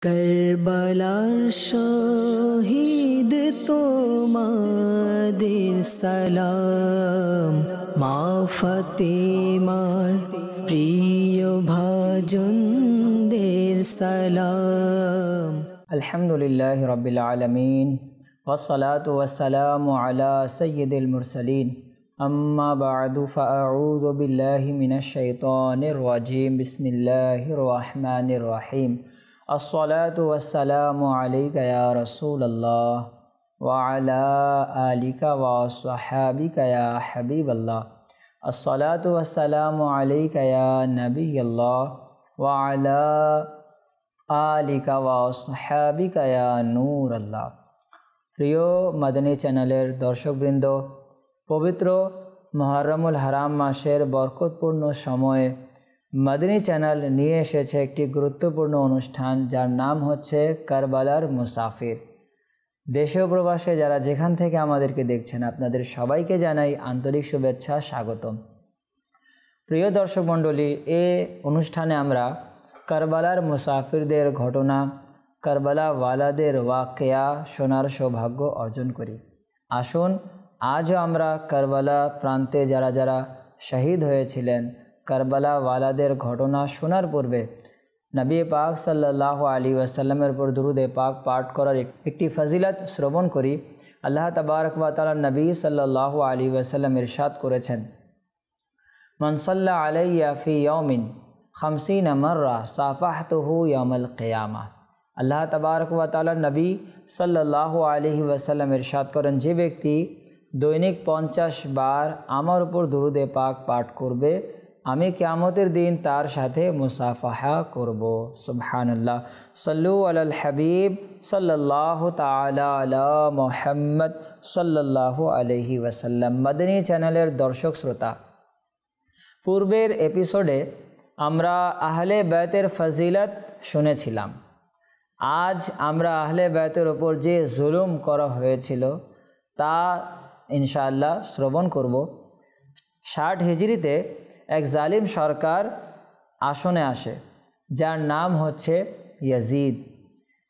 কারবালার শহীদ তোমাদের সালাম, মা ফাতেমার প্রিয় ভাজনদের সালাম। আলহামদুলিল্লাহি রাব্বিল আলামিন ওয়াসসালাতু ওয়াসসালামু আলা সাইয়্যিদিল মুরসালিন আম্মা বা'দু ফাআউযু বিল্লাহি মিনাশ শাইতানির রাজীম বিসমিল্লাহির রহমানির রহিম। আসসালাতু ওয়াসসালামু আলাইকা ইয়া রাসূলাল্লাহ ওয়া আলা আলিকা ওয়া আসহাবিকা ইয়া হাবিবাল্লাহ। আসসালাতু ওয়াসসালামু আলাইকা ইয়া নাবিয়াল্লাহ ওয়া আলা আলিকা ওয়া আসহাবিকা ইয়া নূর আল্লাহ। প্রিয় মাদানী চ্যানেলের দর্শকবৃন্দ, পবিত্র মুহররমুল হারাম মাসের বরকতপূর্ণ সময়ে মাদানী চ্যানেল নিয়ে এসেছে একটি গুরুত্বপূর্ণ অনুষ্ঠান, যার নাম হচ্ছে কারবালার মুসাফির। দেশে ও প্রবাসে যারা যেখান থেকে আমাদেরকে দেখছেন, আপনাদের সবাইকে জানাই আন্তরিক শুভেচ্ছা, স্বাগতম। প্রিয় দর্শক মণ্ডলী, এই অনুষ্ঠানে আমরা কারবালার মুসাফিরদের ঘটনা, কারবালাওয়ালাদের ওয়াকিয়া শোনার সৌভাগ্য অর্জন করি। আসুন আজও আমরা কারবালা প্রান্তে যারা যারা শহীদ হয়েছিলেন, কারবালাওয়ালাদের ঘটনা শোনার পূর্বে নবী পাক সাল্লাল্লাহু আলাইহি ওয়াসাল্লামের উপর দুরূদে পাক পাঠ করার একটি ফজিলত শ্রবণ করি। আল্লাহ তাবারক ওয়া তাআলা নবী সাল্লাল্লাহু আলাইহি ওয়াসাল্লাম ইরশাদ করেছেন, মান সাল্লা আলাইয়া ফি ইয়াউমিন 50 মাররা সাফাহতুহু ইয়াউমাল কিয়ামাহ। আল্লাহ তাবারক ওয়া তাআলা নবী সাল্লাল্লাহু আলাইহি ওয়াসাল্লাম ইরশাদ করেন, যে ব্যক্তি দৈনিক 50 বার আমার উপর দুরূদে পাক পাঠ করবে, আমি কিয়ামতের দিন তার সাথে মুসাফাহা করব। সুবহানাল্লাহ। সাল্লু আলাল হাবিব সাল্লাল্লাহু তাআলা আলা মুহাম্মদ সাল্লাল্লাহু আলাইহি ওয়াসাল্লাম। মাদানী চ্যানেলের দর্শক শ্রোতা, পূর্বের এপিসোডে আমরা আহলে বাইতের ফজিলত শুনেছিলাম। আজ আমরা আহলে বাইতের ওপর যে জুলুম করা হয়েছিল তা ইনশাআল্লাহ শ্রবণ করব। 60 হিজরিতে এক জালিম সরকার আসনে আসে, যার নাম হচ্ছে ইয়াজিদ।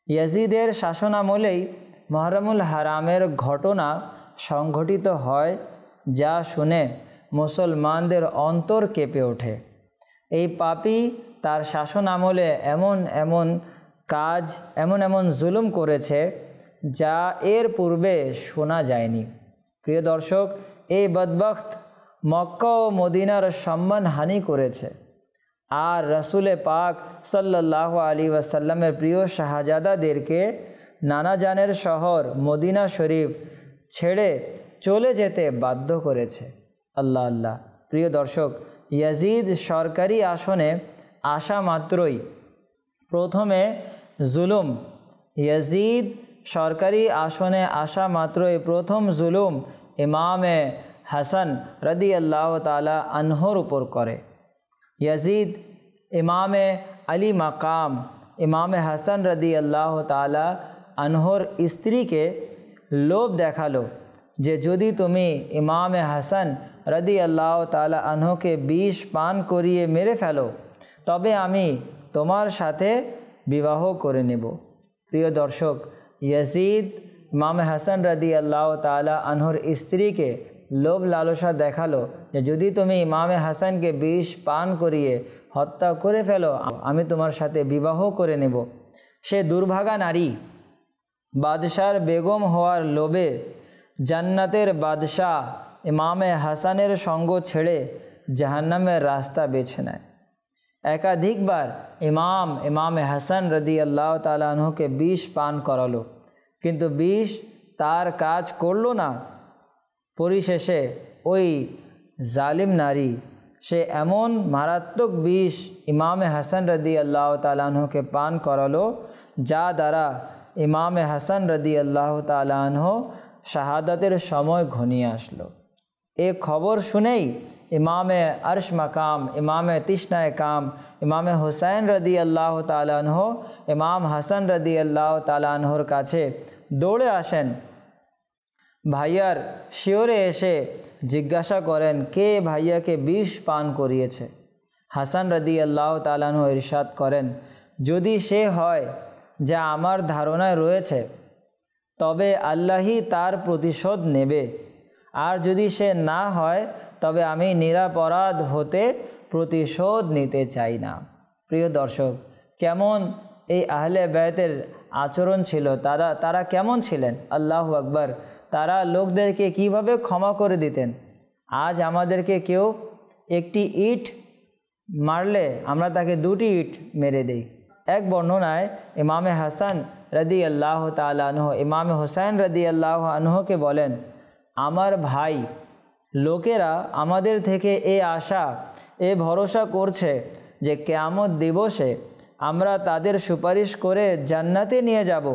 ইয়াজিদের শাসনামলেই মুহররমুল হারামের ঘটনা সংঘটিত হয়, যা শুনে মুসলমানদের অন্তর কেঁপে ওঠে। এই পাপী তার শাসন আমলে এমন এমন কাজ, এমন এমন জুলুম করেছে যা এর পূর্বে শোনা যায়নি। প্রিয় দর্শক, এই বদবখত মক্কা ও মদিনার সম্মানহানি করেছে, আর রাসূলে পাক সাল্লাল্লাহু আলাইহি ওয়াসাল্লামের প্রিয় শাহজাদাদেরকে নানা জানের শহর মদিনা শরীফ ছেড়ে চলে যেতে বাধ্য করেছে। আল্লাহ আল্লাহ। প্রিয় দর্শক, ইয়াজিদ সরকারি আসনে আসা মাত্রই প্রথমে জুলুম, ইয়াজিদ সরকারি আসনে আসা মাত্রই প্রথম জুলুম ইমামে হাসান রাদিয়াল্লাহু তাআলা আনহুর উপর করে। ইয়াজিদ ইমামে আলী মাকাম ইমামে হাসান রাদিয়াল্লাহু তাআলা আনহুর স্ত্রীকে লোভ দেখালো যে যদি তুমি ইমামে হাসান রাদিয়াল্লাহু তাআলা আনহুকে বিষ পান করিয়ে মেরে ফেলো, তবে আমি তোমার সাথে বিবাহ করে নেব। প্রিয় দর্শক, ইয়াজিদ ইমামে হাসান রাদিয়াল্লাহু তাআলা আনহুর স্ত্রীকে লোভ লালসা দেখালো যে যদি তুমি ইমামে হাসানকে বিষ পান করিয়ে হত্যা করে ফেলো, আমি তোমার সাথে বিবাহ করে নেব। সে দুর্ভাগা নারী বাদশার বেগম হওয়ার লোভে জান্নাতের বাদশাহ ইমামে হাসানের সঙ্গ ছেড়ে জাহান্নামের রাস্তা বেছে নেয়। একাধিকবার ইমামে হাসান রাদিয়াল্লাহু তাআলা আনহুকে বিষ পান করালো, কিন্তু বিষ তার কাজ করলো না। পরিশেষে ওই জালিম নারী সে এমন মারাত্মক বিষ ইমামে হাসান রাদিয়াল্লাহু তাআলা আনহুকে পান করালো, যা দ্বারা ইমামে হাসান রাদিয়াল্লাহু তাআলা আনহু শাহাদাতের সময় ঘনিয়ে আসলো। এ খবর শুনেই ইমামে আরশ মাকাম, ইমামে তিশনায়ে কাম, ইমামে হুসাইন রাদিয়াল্লাহু তাআলা আনহু ইমাম হাসান রাদিয়াল্লাহু তাআলা আনহুর কাছে দৌড়ে আসেন। ভাইয়ার শিয়রে এসে জিজ্ঞাসা করেন, কে ভাইয়াকে বিষ পান করিয়েছে? হাসান রাদিয়াল্লাহু তাআলা আনহু ইরশাদ করেন, যদি সে হয় যা আমার ধারণায় রয়েছে, তবে আল্লাহই তার প্রতিশোধ নেবে, আর যদি সে না হয় তবে আমি নিরপরাধ হতে প্রতিশোধ নিতে চাই না। প্রিয় দর্শক, কেমন এই আহলে বায়তের আচরণ ছিল, তারা কেমন ছিলেন? আল্লাহু আকবার। তারা লোকদেরকে কিভাবে ক্ষমা করে দিতেন। আজ আমাদেরকে কেউ একটি ইট মারলে আমরা তাকে দুটি ইট মেরে দিই। এক বর্ণনায় ইমামে হাসান রাদিয়াল্লাহু তাআলা আনহু ইমামে হুসাইন রাদিয়াল্লাহু আনহুকে বলেন, আমার ভাই, লোকেরা আমাদের থেকে এ আশা এ ভরসা করছে যে কিয়ামত দিবসে আমরা তাদের সুপারিশ করে জান্নাতে নিয়ে যাব।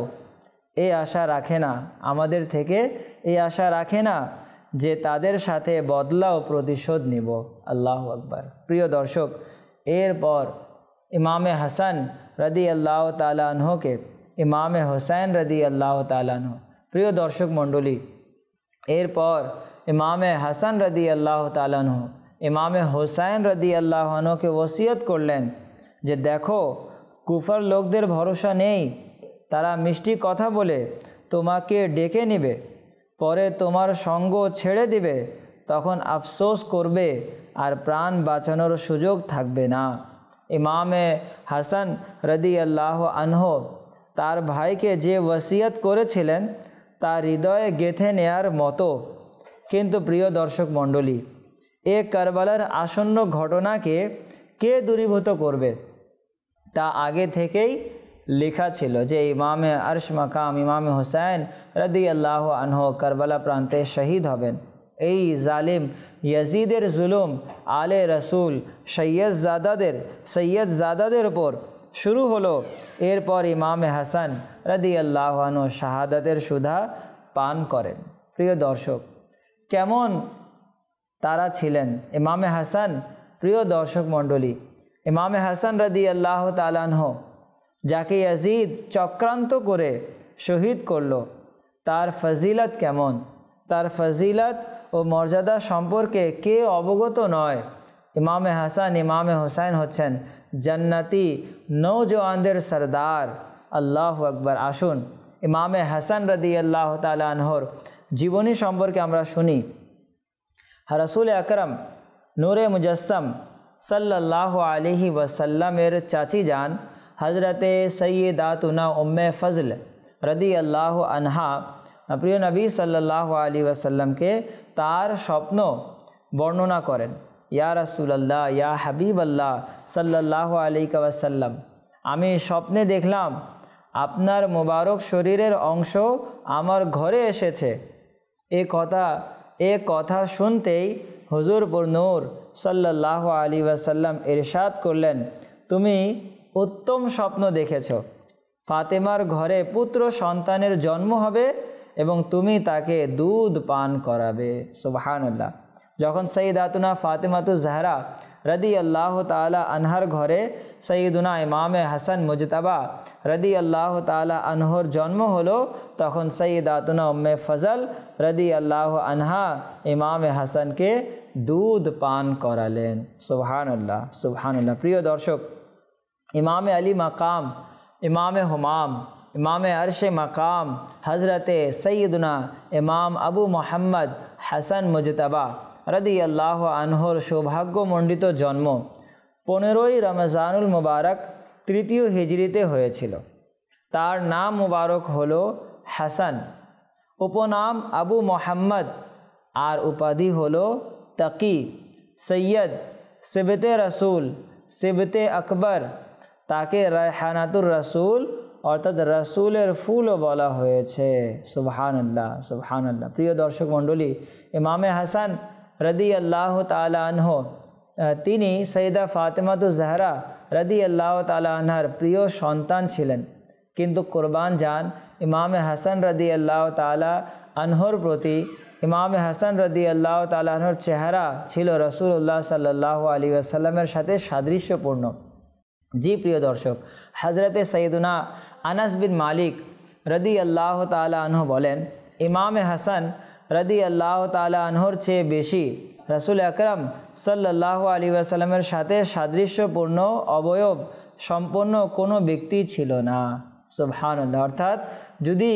এই আশা রাখে না, আমাদের থেকে এই আশা রাখে না যে তাদের সাথে বদলা ও প্রতিশোধ নিব। আল্লাহু আকবার। প্রিয় দর্শক, এরপর ইমামে হাসান রাদিয়াল্লাহু তাআলা আনহুকে ইমামে হুসাইন রাদিয়াল্লাহু তাআলা আনহু, প্রিয় দর্শক মণ্ডলী, এরপর ইমামে হাসান রাদিয়াল্লাহু তাআলা আনহু ইমামে হুসাইন রাদিয়াল্লাহু আনহুকে ওসিয়ত করলেন যে দেখো, কুফার লোকদের ভরসা নেই, তারা মিষ্টি কথা বলে তোমাকে ডেকে নেবে, পরে তোমার সঙ্গ ছেড়ে দিবে, তখন আফসোস করবে আর প্রাণ বাঁচানোর সুযোগ থাকবে না। ইমামে হাসান রাদিয়াল্লাহু আনহু তার ভাইকে যে ওসিয়ত করেছিলেন তা হৃদয়ে গেঁথে নেয়ার মতো। কিন্তু প্রিয় দর্শক মণ্ডলী, এ কারবালার আসন্ন ঘটনাকে কে দূরীভূত করবে তা আগে থেকেই লেখা ছিল যে ইমামে আরশ মাকাম ইমামে হুসাইন রাদিয়াল্লাহু আনহু কারবালা প্রান্তে শহীদ হবেন। এই জালিম ইয়াজিদের জুলুম আলে রসুল সৈয়দজাদাদের উপর শুরু হলো। এরপর ইমামে হাসান রাদিয়াল্লাহু আনহু শাহাদাতের সুধা পান করেন। প্রিয় দর্শক, কেমন তারা ছিলেন ইমামে হাসান? প্রিয় দর্শক মণ্ডলী, ইমামে হাসান রাদিয়াল্লাহু তাআলা আনহু যাকে ইয়াজিদ চক্রান্ত করে শহীদ করল, তার ফজিলত কেমন? তার ফজিলত ও মর্যাদা সম্পর্কে কে অবগত নয়? ইমামে হাসান ইমামে হুসাইন হচ্ছেন জান্নাতি নওজওয়ানদের সরদার। আল্লাহু আকবার। আসুন ইমামে হাসান রাদিয়াল্লাহু তাআলা আনহুর জীবনী সম্পর্কে আমরা শুনি। রাসূল আকরাম নূরে মুজাসসাম সাল্লাল্লাহু আলাইহি ওয়াসাল্লামের চাচি যান হজরতে সৈয়দাতুনা উম্মে ফজল রাদিয়াল্লাহু আনহা প্রিয় নবী সাল্লাল্লাহু আলাইহি ওয়াসাল্লামকে তার স্বপ্ন বর্ণনা করেন। ইয়া রাসূলুল্লাহ, ইয়া হাবিবাল্লাহ সাল্লাল্লাহু আলাইহি ওয়াসাল্লাম, আমি স্বপ্নে দেখলাম আপনার মোবারক শরীরের অংশ আমার ঘরে এসেছে। এ কথা শুনতেই হুজুর নূর সাল্লাল্লাহু আলাইহি ওয়াসাল্লাম ইরশাদ করলেন, তুমি উত্তম স্বপ্ন দেখেছ। ফাতেমার ঘরে পুত্র সন্তানের জন্ম হবে এবং তুমি তাকে দুধ পান করাবে। সুবহানাল্লাহ। যখন সৈয়দাতুনা ফাতেমাতু জাহরা রাদিয়াল্লাহু তাআলা আনহার ঘরে সৈয়দুনা ইমামে হাসান মুজতাবা রাদিয়াল্লাহু তাআলা আনহুর জন্ম হলো, তখন সৈয়দাতুনা উম্মে ফজল রাদিয়াল্লাহু আনহা ইমামে হাসানকে দুধ পান করালেন। সুবহানাল্লাহ, সুবহানাল্লাহ। প্রিয় দর্শক, ইমামে আলী মাকাম ইমামে হুমাম ইমামে আরশে মাকাম হজরতে সৈয়দুনা ইমাম আবু মোহাম্মদ হাসান মুজতাবা রাদিয়াল্লাহু আনহুর সৌভাগ্যমণ্ডিত জন্ম 15ই রমজানুল মুবারক 3য় হিজরিতে হয়েছিল। তার নাম মুবারক হলো হাসান, উপনাম আবু মোহাম্মদ, আর উপাধি হলো তাকি, সৈয়দ, সিবতে রসুল, সিবতে আকবর। তাকে রায়হানাতুর রসুল অর্থাৎ রসুলের ফুলও বলা হয়েছে। সুবহানাল্লাহ, সুবহানাল্লাহ। প্রিয় দর্শক মণ্ডলী, ইমামে হাসান রাদিয়াল্লাহু তাআলা আনহু তিনি সৈয়দা ফাতেমাতু জাহরা রাদিয়াল্লাহু তাআলা আনহার প্রিয় সন্তান ছিলেন, কিন্তু কোরবান যান ইমামে হাসান রাদিয়াল্লাহু তাআলা আনহুর প্রতি। ইমামে হাসান রাদিয়াল্লাহু তাআলা আনহুর চেহারা ছিল রাসূলুল্লাহ সাল্লাল্লাহু আলাইহি ওয়াসাল্লামের সাথে সাদৃশ্যপূর্ণ। জি প্রিয় দর্শক, হজরতে সৈয়দুনা আনাস বিন মালিক রাদিয়াল্লাহু তাআলা আনহু বলেন, ইমামে হাসান রাদিয়াল্লাহু তাআলা আনহুর চেয়ে বেশি রাসূল আকরাম সাল্লাল্লাহু আলাইহি ওয়াসাল্লামের সাথে সাদৃশ্যপূর্ণ অবয়ব সম্পন্ন কোনো ব্যক্তি ছিল না। সুবহানাল্লাহ। অর্থাৎ যদি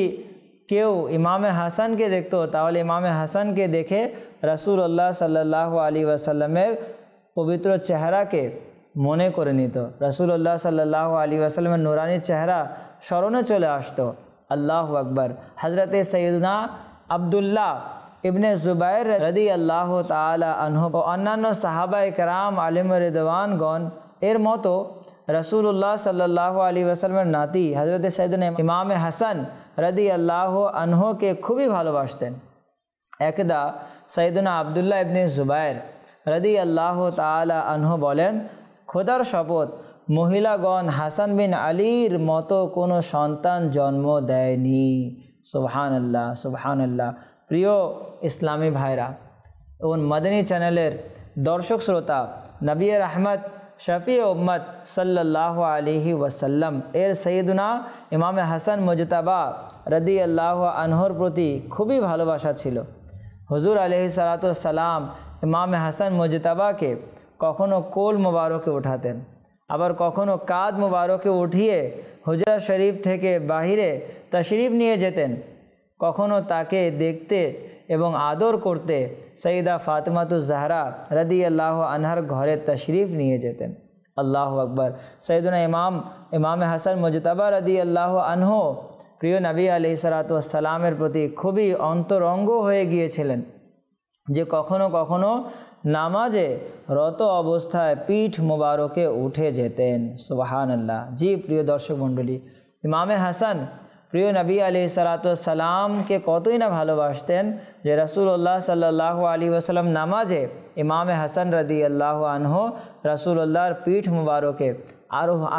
কেউ ইমামে হাসানকে দেখতো তাহলে ইমামে হাসানকে দেখে রাসূলুল্লাহ সাল্লাল্লাহু আলাইহি ওয়াসাল্লামের পবিত্র চেহারাকে মনে করে নিত, রাসূলুল্লাহ সাল্লাল্লাহু আলাইহি ওয়াসাল্লামের নুরানি চেহারা স্মরণে চলে আসতো। আল্লাহু আকবার। হযরতে সৈয়দনা আব্দুল্লাহ ইবনে জুবাইর রাদিয়াল্লাহু তাআলা আনহু ও অন্যান্য সাহাবায়ে কেরাম আলিম রিদওয়ানগণ এর মতো রাসূলুল্লাহ সাল্লাল্লাহু আলাইহি ওয়াসাল্লামের নাতি হযরতে সৈয়দনা ইমামে হাসান রাদিয়াল্লাহু আনহুকে খুবই ভালোবাসতেন। একদা সৈয়দনা আব্দুল্লাহ ইবনে জুবাইর রাদিয়াল্লাহু তাআলা আনহু বলেন, খোদার শপথ, মহিলাগণ হাসান বিন আলীর মতো কোনো সন্তান জন্ম দেয়নি। সুবহানাল্লাহ, সুবহানাল্লাহ। প্রিয় ইসলামী ভাইরা এবং মাদানী চ্যানেলের দর্শক শ্রোতা, নবী রহমত শফি উম্মত সাল্লাল্লাহু আলাইহি ওয়াসাল্লাম এর সৈয়দনা ইমামে হাসান মুজতাবা রাদিয়াল্লাহু আনহুর প্রতি খুবই ভালোবাসা ছিল। হুজুর আলাইহিস সালাতু ওয়াস সালাম ইমামে হাসান মুজতাবাকে কখনো কোল মুবারকে উঠাতেন, আবার কখনো কাঁধ মুবারকে উঠিয়ে হুজরা শরীফ থেকে বাহিরে তশরিফ নিয়ে যেতেন। কখনো তাকে দেখতে এবং আদর করতে সৈয়দা ফাতেমাতুজ জাহরা রাদিয়াল্লাহু আনহার ঘরে তশরিফ নিয়ে যেতেন। আল্লাহু আকবার। সৈয়দনা ইমামে হাসান মুজতাবা রাদিয়াল্লাহু আনহু প্রিয় নবী আলাইহিস সালাতু ওয়াস সালামের প্রতি খুবই অন্তরঙ্গ হয়ে গিয়েছিলেন, যে কখনো কখনো নামাজে রত অবস্থায় পিঠ মোবারকে উঠে যেতেন। সুবহানাল্লাহ। জি প্রিয় দর্শক মণ্ডলী, ইমামে হাসান প্রিয় নবী আলাইহিস সালাতু ওয়াস সালামকে কতই না ভালোবাসতেন যে রাসূলুল্লাহ সাল্লাল্লাহু আলাইহি ওয়াসাল্লাম নামাজে ইমামে হাসান রাদিয়াল্লাহু আনহু রাসূলুল্লাহর পিঠ মুবারকে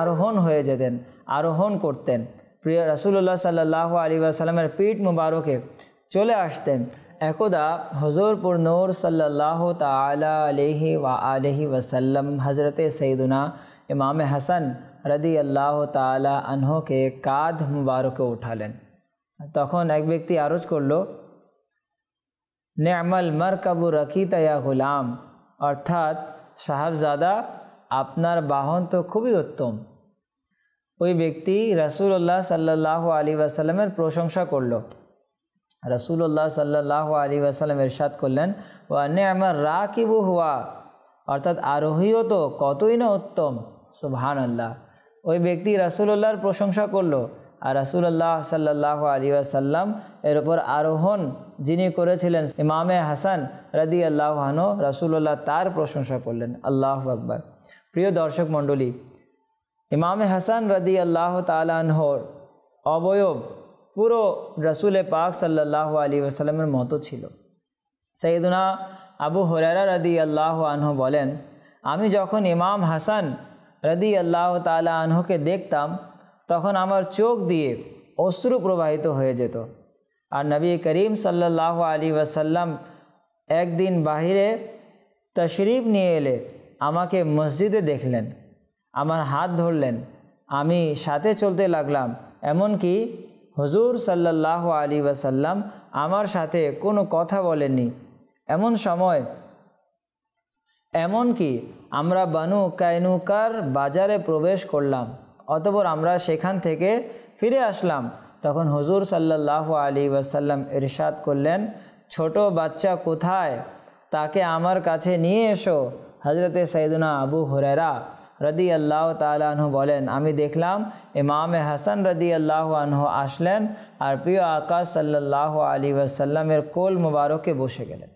আরোহণ হয়ে যেতেন, আরোহণ করতেন। প্রিয় রাসূলুল্লাহ সাল্লাল্লাহু আলাইহি ওয়াসাল্লামের পিঠ মুবারকে চলে আসতেন। একদা হুজুরপুর নূর সাল্লাল্লাহু তাআলা আলাইহি ওয়াসাল্লাম হযরতে সৈয়দনা ইমামে হাসান রাদিয়াল্লাহু তাআলা আনহুকে কাঁধ মুবারকে উঠালেন। তখন এক ব্যক্তি আরজ করলো, নে'মাল মারকাবু রাকিতা ইয়া গুলাম, অর্থাৎ সাহাবজাদা আপনার বাহন তো খুবই উত্তম। ওই ব্যক্তি রাসূলুল্লাহ সাল্লাল্লাহু আলাইহি ওয়াসাল্লামের প্রশংসা করলো। রাসূলুল্লাহ সাল্লাল্লাহু আলাইহি ওয়াসাল্লাম ইরশাদ করলেন, ওয়া নি'মার রাকিবু হুয়া, অর্থাৎ আরোহীও তো কতই না উত্তম। সুবহানাল্লাহ। ওই ব্যক্তি রাসূলুল্লাহর প্রশংসা করলো, আর রাসূলুল্লাহ সাল্লাল্লাহু আলাইহি ওয়াসাল্লাম এর উপর আরোহণ যিনি করেছিলেন ইমামে হাসান রাদিয়াল্লাহু আনহু, রাসূলুল্লাহ তার প্রশংসা করলেন। আল্লাহু আকবার। প্রিয় দর্শক মণ্ডলী, ইমামে হাসান রাদিয়াল্লাহু তাআলা আনহুর অবয়ব পুরো রাসূলে পাক সাল্লাল্লাহু আলাইহি ওয়াসাল্লামের মতো ছিল। সাইয়েদুনা আবু হুরায়রা রাদিয়াল্লাহু আনহু বলেন, আমি যখন ইমাম হাসান রাদিয়াল্লাহু তাআলা আনহুকে দেখতাম তখন আমার চোখ দিয়ে অশ্রু প্রবাহিত হয়ে যেত। আর নবী করিম সাল্লাল্লাহু আলাইহি ওয়াসাল্লাম একদিন বাহিরে তশরিফ নিয়ে এলে আমাকে মসজিদে দেখলেন, আমার হাত ধরলেন, আমি সাথে চলতে লাগলাম। এমনকি হুজুর সাল্লাল্লাহু আলাইহি ওয়াসাল্লাম আমার সাথে কোনো কথা বলেননি। এমনকি আমরা বানু কাইনুকার বাজারে প্রবেশ করলাম, অতঃপর আমরা সেখান থেকে ফিরে আসলাম। তখন হুজুর সাল্লাল্লাহু আলাইহি ওয়াসাল্লাম ইরশাদ করলেন, ছোট বাচ্চা কোথায়, তাকে আমার কাছে নিয়ে এসো। হযরতে সাইয়েদুনা আবু হুরায়রা রাদিয়াল্লাহু তাআলা আনহু বলেন, আমি দেখলাম ইমামে হাসান রাদিয়াল্লাহু আনহু আসলেন আর প্রিয় আকা সাল্লাল্লাহু আলাইহি ওয়াসাল্লামের কোল মুবারকে বসে গেলেন।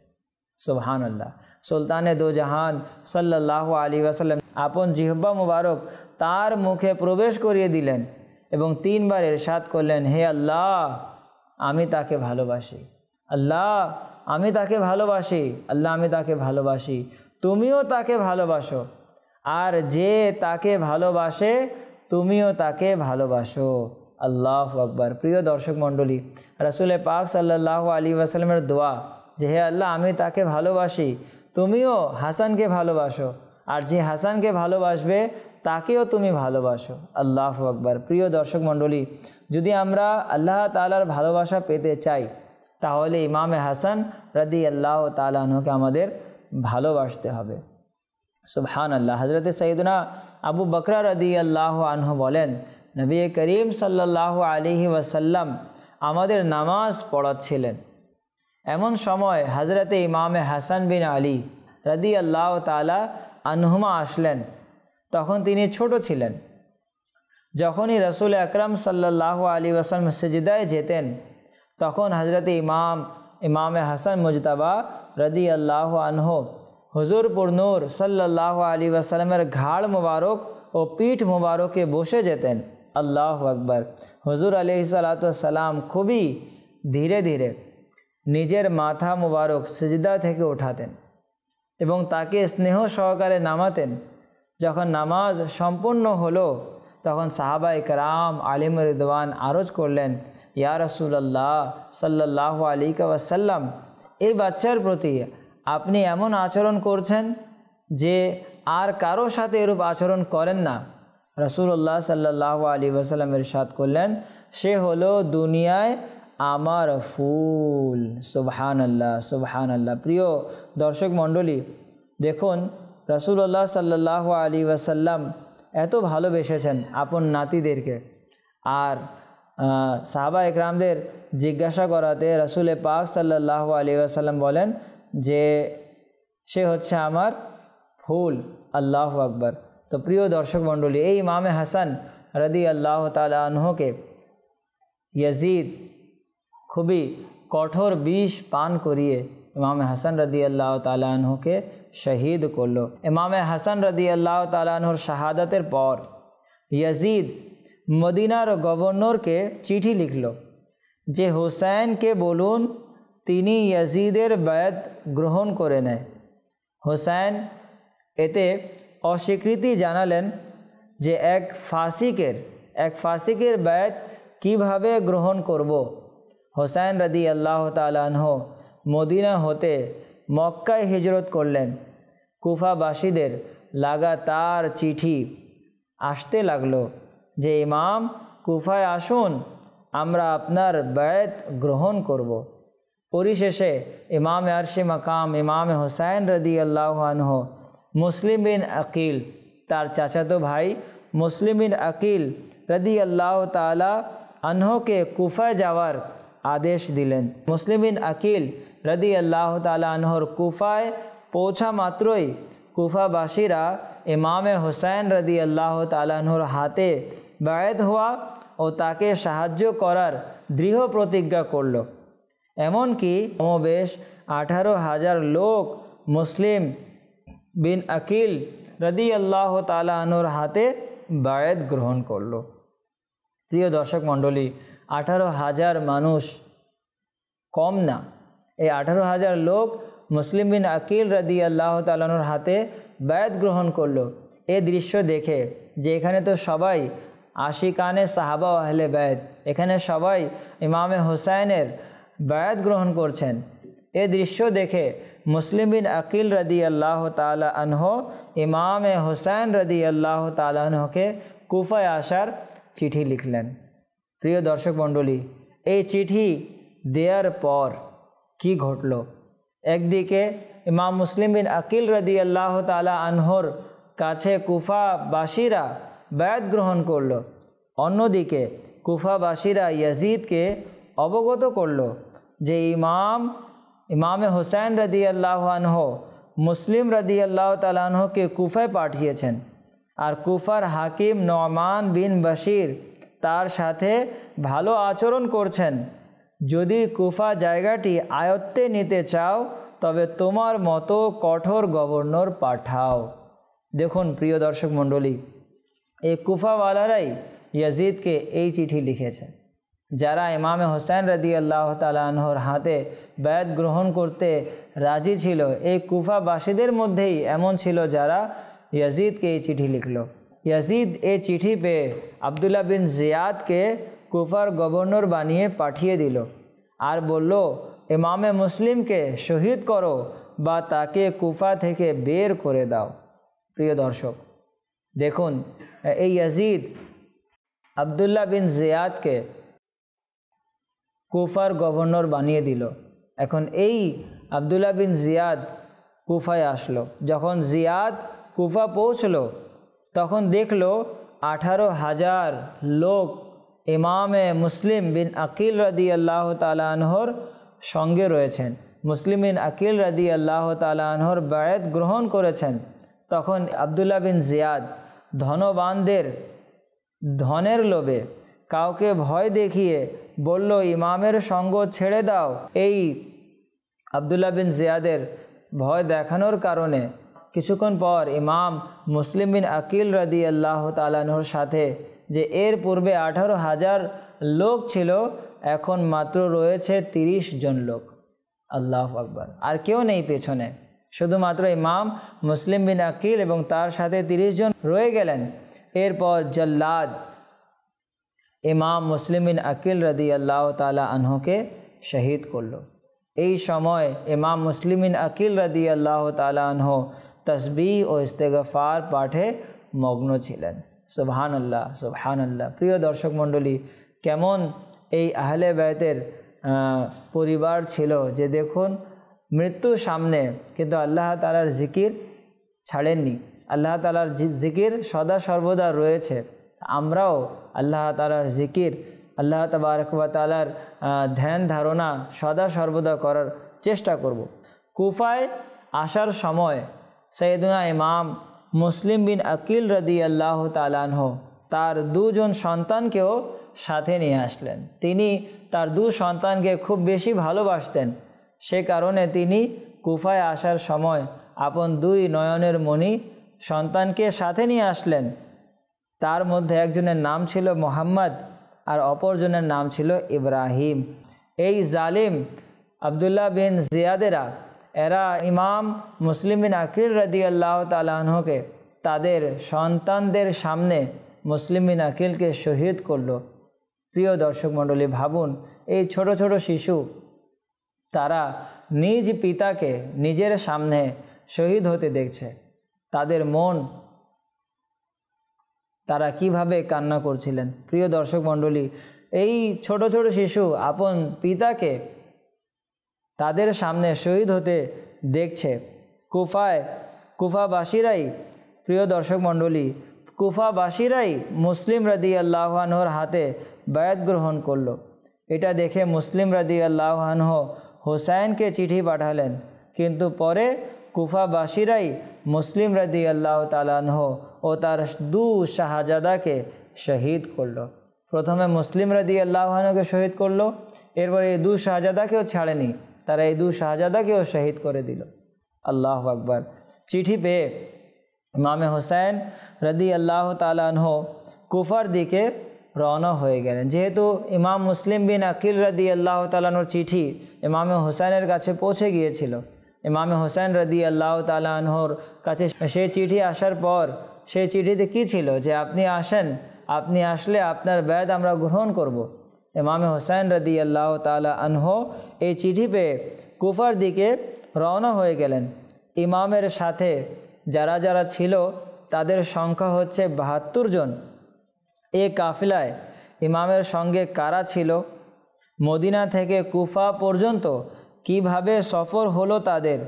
সুবহানাল্লাহ। সুলতানে দো জাহান সাল্লাল্লাহু আলাইহি ওয়াসাল্লাম আপন জিহ্বা মুবারক তার মুখে প্রবেশ করিয়ে দিলেন এবং তিনবার ইরশাদ করলেন, হে আল্লাহ আমি তাকে ভালোবাসি, আল্লাহ আমি তাকে ভালোবাসি, আল্লাহ আমি তাকে ভালোবাসি, তুমিও তাকে ভালোবাসো, আর যে তাকে ভালোবাসে তুমিও তাকে ভালোবাসো। আল্লাহু আকবার। প্রিয় দর্শক মণ্ডলী, রাসূলে পাক সাল্লাল্লাহু আলাইহি ওয়াসাল্লামের দোয়া যে হে আল্লাহ আমি তাকে ভালোবাসি, তুমিও হাসানকে ভালোবাসো, আর যে হাসানকে ভালোবাসবে তাকেও তুমি ভালোবাসো। আল্লাহু আকবার। প্রিয় দর্শক মণ্ডলী, যদি আমরা আল্লাহ তাআলার ভালোবাসা পেতে চাই তাহলে ইমামে হাসান রাদিয়াল্লাহু তাআলা আনহুকে আমাদের ভালোবাসতে হবে। সুবহানাল্লাহ। হযরতে সাইয়েদুনা আবু বকর রাদিয়াল্লাহু আনহু বলেন, নবী করিম সাল্লাল্লাহু আলাইহি ওয়াসাল্লাম আমাদের নামাজ পড়াচ্ছিলেন। এমন সময় হজরতে ইমামে হাসান বিন আলী রাদিয়াল্লাহু তাআলা আনহুমা আসলেন। তখন তিনি ছোট ছিলেন। যখনই রসুল আকরাম সাল্লাল্লাহু আলাইহি ওয়াসাল্লাম সিজদায় যেতেন, তখন হজরতে ইমামে হাসান মুজতাবা রাদিয়াল্লাহু আনহু হুজুর পুরনূর সাল্লাল্লাহু আলাইহি ওয়াসাল্লামের ঘাড় মুবারক ও পিঠ মুবারকে বসে যেতেন। আল্লাহু আকবার। হুজুর আলাইহিস সালাতু ওয়াস সালাম খুবই ধীরে ধীরে নিজের মাথা মুবারক সিজদা থেকে উঠাতেন এবং তাকে স্নেহ সহকারে নামাতেন। যখন নামাজ সম্পূর্ণ হলো, তখন সাহাবায়ে কেরাম আলিম রিদওয়ান আরজ করলেন, ইয়া রাসূলুল্লাহ সাল্লাল্লাহু আলাইহি ওয়াসাল্লাম, এই বাচ্চার প্রতি আপনি এমন আচরণ করছেন যে আর কারো সাথে এরূপ আচরণ করেন না। রাসূলুল্লাহ সাল্লাল্লাহু আলাইহি ওয়াসাল্লাম ইরশাদ করলেন, সে হলো দুনিয়ায় আমার ফুল। সুবহানাল্লাহ, সুবহানাল্লাহ। প্রিয় দর্শক মণ্ডলী, দেখুন রাসূলুল্লাহ সাল্লাল্লাহু আলাইহি ওয়াসাল্লাম এত ভালোবেসেছেন আপন নাতিদেরকে। আর সাহাবা একরামদের জিজ্ঞাসা করাতে রাসূল পাক সাল্লাল্লাহু আলাইহি ওয়াসাল্লাম বলেন যে সে হচ্ছে আমার ফুল। আল্লাহু আকবার। তো প্রিয় দর্শক মণ্ডলী, এই ইমামে হাসান রাদিয়াল্লাহু তাআলা আনহুকে ইয়াজিদ খুবই কঠোর বিষ পান করিয়ে ইমামে হাসান রাদিয়াল্লাহু তাআলা আনহুকে শহীদ করলো। ইমামে হাসান রাদিয়াল্লাহু তাআলা আনহুর শাহাদাতের পর ইয়াজিদ মদিনার গভর্নরকে চিঠি লিখল যে হুসাইনকে বলুন তিনি ইয়াজিদের বায়াত গ্রহণ করে নেয়। হুসাইন এতে অস্বীকৃতি জানালেন যে এক ফাসিকের বায়াত কিভাবে গ্রহণ করব। হুসাইন রাদিয়াল্লাহু তাআলা আনহু মদিনা হতে মক্কায় হিজরত করলেন। কুফাবাসীদের লাগাতার চিঠি আসতে লাগলো যে ইমাম কুফায় আসুন, আমরা আপনার বায়াত গ্রহণ করব। পরিশেষে ইমামে আরশে মাকাম ইমামে হুসাইন রাদিয়াল্লাহু আনহু মুসলিম বিন আকিল, তার চাচাতো ভাই মুসলিম বিন আকিল রাদিয়াল্লাহু তাআলা আনহুকে কুফায় যাওয়ার আদেশ দিলেন। মুসলিম বিন আকিল রাদিয়াল্লাহু তাআলা আনহুর কুফায় পৌঁছা মাত্রই কুফাবাসীরা ইমামে হুসাইন রাদিয়াল্লাহু তাআলা আনহুর হাতে বায়াত হওয়া ও তাকে সাহায্য করার দৃঢ় প্রতিজ্ঞা করল। এমনকি কমবেশ 18,000 লোক মুসলিম বিন আকিল রাদিয়াল্লাহু তাআলা আনহুর হাতে বায়াত গ্রহণ করল। প্রিয় দর্শক মণ্ডলী, 18,000 মানুষ কম না। এই 18,000 লোক মুসলিম বিন আকিল রাদিয়াল্লাহু তাআলা আনহুর হাতে বায়াত গ্রহণ করলো। এই দৃশ্য দেখে যে এখানে তো সবাই আশিকানে সাহাবা ও আহলে বায়াত, এখানে সবাই ইমামে হুসাইনের বায়াত গ্রহণ করছেন, এই দৃশ্য দেখে মুসলিম বিন আকিল রাদিয়াল্লাহু তাআলা আনহু ইমামে হুসাইন রাদিয়াল্লাহু তাআলা আনহুকে কুফায় আসার চিঠি লিখলেন। প্রিয় দর্শক মণ্ডলী, এই চিঠি দেওয়ার পর কি ঘটল? একদিকে ইমাম মুসলিম বিন আকিল রাদিয়াল্লাহু তাআলা আনহুর কাছে কুফাবাসীরা বায়াত গ্রহণ করল, অন্যদিকে কুফাবাসীরা ইয়াজিদকে অবগত করল যে ইমামে হুসাইন রাদিয়াল্লাহু আনহু মুসলিম রাদিয়াল্লাহু তাআলা আনহুকে কুফায় পাঠিয়েছেন। আর কুফার হাকিম নোমান বিন বশির তার সাথে ভালো আচরণ করছেন। যদি কুফা জায়গাটি আয়ত্তে নিতে চাও তবে তোমার মতো কঠোর গভর্নর পাঠাও। দেখুন প্রিয় দর্শক মণ্ডলী, এই কুফাওয়ালারাই ইয়াজিদকে এই চিঠি লিখেছে। যারা ইমামে হুসাইন রাদিয়াল্লাহু তাআলা আনহুর হাতে বায়াত গ্রহণ করতে রাজি ছিল, এই কুফাবাসীদের মধ্যেই এমন ছিল যারা ইয়াজিদকে এই চিঠি লিখল। ইয়াজিদ এই চিঠি পেয়ে আবদুল্লাহ বিন জিয়াদকে কুফার গভর্নর বানিয়ে পাঠিয়ে দিল আর বলল, ইমামে মুসলিমকে শহীদ করো বা তাকে কুফা থেকে বের করে দাও। প্রিয় দর্শক দেখুন, এই ইয়াজিদ আবদুল্লাহ বিন জিয়াদকে কুফার গভর্নর বানিয়ে দিল। এখন এই আবদুল্লাহ বিন জিয়াদ কুফায় আসলো। যখন জিয়াদ কুফা পৌঁছলো তখন দেখলো 18,000 লোক ইমামে মুসলিম বিন আকিল রাদিয়াল্লাহু তাআলা আনহুর সঙ্গে রয়েছেন। মুসলিম বিন আকিল রাদিয়াল্লাহু তাআলা আনহুর বায়াত গ্রহণ করেছেন। তখন আব্দুল্লাহ বিন জিয়াদ ধনবানদের ধনের লোভে কাউকে ভয় দেখিয়ে বলল, ইমামের সঙ্গ ছেড়ে দাও। এই আব্দুল্লাহ বিন জিয়াদের ভয় দেখানোর কারণে কিছুক্ষণ পর ইমাম মুসলিম বিন আকিল রাদিয়াল্লাহু তাআলা আনহুর সাথে যে এর পূর্বে 18,000 লোক ছিল, এখন মাত্র রয়েছে 30 জন লোক। আল্লাহু আকবার। আর কেউ নেই পেছনে, শুধুমাত্র ইমাম মুসলিম বিন আকিল এবং তার সাথে 30 জন রয়ে গেলেন। এরপর জল্লাদ ইমাম মুসলিম বিন আকিল রাদিয়াল্লাহু তাআলা আনহুকে শহীদ করল। এই সময় ইমাম মুসলিম বিন আকিল রাদিয়াল্লাহু তাআলা আনহু তসবিহ ও ইস্তেগফার পাঠে মগ্ন ছিলেন। সুবহানাল্লাহ, সুবহানাল্লাহ। প্রিয় দর্শক মণ্ডলী, কেমন এই আহলে বাইতের পরিবার ছিল যে দেখুন মৃত্যু সামনে কিন্তু আল্লাহ তাআলার জিকির ছাড়েননি। আল্লাহ তাআলার জিকির সদা সর্বদা রয়েছে। আমরাও আল্লাহ তাআলার জিকির, আল্লাহ তাবারক ওয়া তাআলার ধ্যান ধারণা সদা সর্বদা করার চেষ্টা করব। কুফায় আসার সময় সৈয়দনা ইমাম মুসলিম বিন আকিল রাদিয়াল্লাহু তাআলা আনহু তার 2 জন সন্তানকেও সাথে নিয়ে আসলেন। তিনি তার 2 সন্তানকে খুব বেশি ভালোবাসতেন। সে কারণে তিনি কুফায় আসার সময় আপন 2 নয়নের মণি সন্তানকে সাথে নিয়ে আসলেন। তার মধ্যে একজনের নাম ছিল মোহাম্মদ আর অপরজনের নাম ছিল ইব্রাহিম। এই জালিম আব্দুল্লাহ বিন জিয়াদেরা এরা ইমাম মুসলিম বিন আকিল রাদিয়াল্লাহু তাআলা আনহুকে তাদের সন্তানদের সামনে মুসলিম বিন আকিলকে শহীদ করল। প্রিয় দর্শক মণ্ডলী, ভাবুন এই ছোট ছোট শিশু তারা নিজ পিতাকে নিজের সামনে শহীদ হতে দেখছে, তাদের মন তারা কিভাবে কান্না করছিলেন। প্রিয় দর্শক মণ্ডলী, এই ছোট ছোট শিশু আপন পিতাকে তাদের সামনে শহীদ হতে দেখছে। কুফাবাসীরাই, প্রিয় দর্শক মণ্ডলী, কুফাবাসীরাই মুসলিম রাদিয়াল্লাহু আনহুর হাতে বায়াত গ্রহণ করলো। এটা দেখে মুসলিম রাদিয়াল্লাহু আনহু হুসাইনকে চিঠি পাঠালেন, কিন্তু পরে কুফাবাসীরাই মুসলিম রাদিয়াল্লাহু তাআলা আনহু ও তার 2 শাহজাদাকে শহীদ করলো। প্রথমে মুসলিম রাদিয়াল্লাহু আনহুকে শহীদ করলো, এরপরে এই 2 শাহজাদাকেও ছাড়েনি, তারা এই 2 শাহজাদাকেও শহীদ করে দিল। আল্লাহু আকবার। চিঠি পেয়ে ইমামে হুসাইন রাদিয়াল্লাহু তাআলা আনহু কুফার দিকে রওনা হয়ে গেলেন। যেহেতু ইমাম মুসলিম বিন আকিল রাদিয়াল্লাহু তাআলা আনহুর চিঠি ইমামে হুসাইনের কাছে পৌঁছে গিয়েছিল, ইমামে হুসাইন রাদিয়াল্লাহু তাআলা আনহুর কাছে সেই চিঠি আসার পর সেই চিঠিতে কি ছিল যে আপনি আসেন, আপনি আসলে আপনার বায়াত আমরা গ্রহণ করব। ইমামে হুসাইন রাদিয়াল্লাহু তাআলা আনহু এই চিঠি পেয়ে কুফার দিকে রওনা হয়ে গেলেন। ইমামের সাথে যারা যারা ছিল তাদের সংখ্যা হচ্ছে 72 জন। এই কাফিলায় ইমামের সঙ্গে কারা ছিল, মদিনা থেকে কুফা পর্যন্ত কিভাবে সফর হলো তাদের,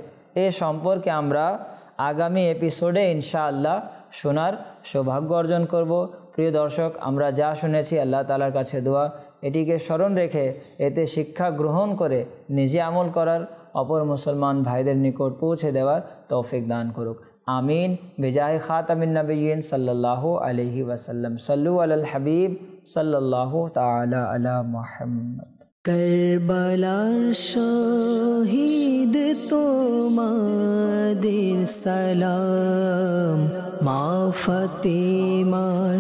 এ সম্পর্কে আমরা আগামী এপিসোডে ইনশাআল্লাহ শোনার সৌভাগ্য অর্জন করব। প্রিয় দর্শক, আমরা যা শুনেছি আল্লাহ তাআলার কাছে দোয়া এটিকে স্মরণ রেখে এতে শিক্ষা গ্রহণ করে নিজে আমল করার, অপর মুসলমান ভাইদের নিকট পৌঁছে দেওয়ার তৌফিক দান করুক। আমিন। বিজাহে খাতামিন নবিয়্যিন সাল্লাল্লাহু আলাইহি ওয়াসাল্লাম। সাল্লু আলাল হাবিব সাল্লাল্লাহু তাআলা আলা মুহাম্মদ। কারবালার শহীদ তোমাদের সালাম, মা ফাতেমার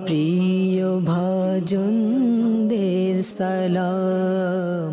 প্রিয় ভাজনদের সালাম।